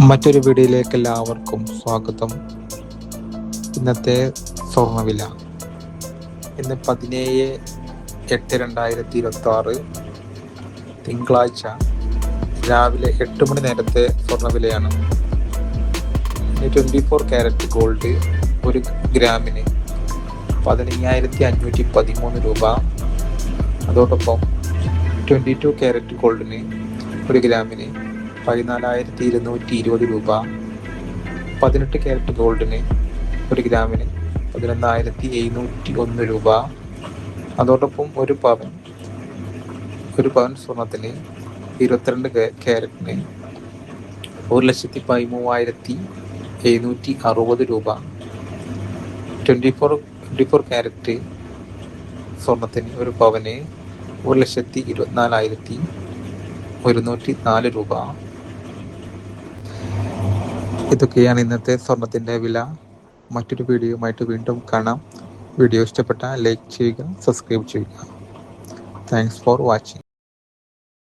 മറ്റൊരു വീഡിയോയിലേക്ക് എല്ലാവർക്കും സ്വാഗതം. ഇന്നത്തെ സ്വർണ്ണവില ഇന്ന് 17/8/2026 തിങ്കളാഴ്ച രാവിലെ 8 മണി നേരത്തെ സ്വർണ്ണവിലയാണ്. ഇന്ന് 24 ക്യാരറ്റ് ഗോൾഡ് 1 ഗ്രാമിന് 15,513 രൂപ. അതോടൊപ്പം 22 ക്യാരറ്റ് ഗോൾഡിന് 1 ഗ്രാമിന് 14,220 രൂപ. 18 ക്യാരറ്റ് ഗോൾഡിന് 1 ഗ്രാമിന് 11,701 രൂപ. അതോടൊപ്പം ഒരു പവൻ സ്വർണത്തിന് 22 ക്യാരറ്റിന് 1,13,760 രൂപ. 24 ക്യാരറ്റ് സ്വർണത്തിന് ഒരു പവന് 1,24,104 രൂപ. ഇതൊക്കെയാണ് ഇന്നത്തെ സ്വർണത്തിൻ്റെ വില. മറ്റൊരു വീഡിയോയുമായിട്ട് വീണ്ടും കാണാം. വീഡിയോ ഇഷ്ടപ്പെട്ടാൽ ലൈക്ക് ചെയ്യുക, സബ്സ്ക്രൈബ് ചെയ്യുക. Thanks for watching.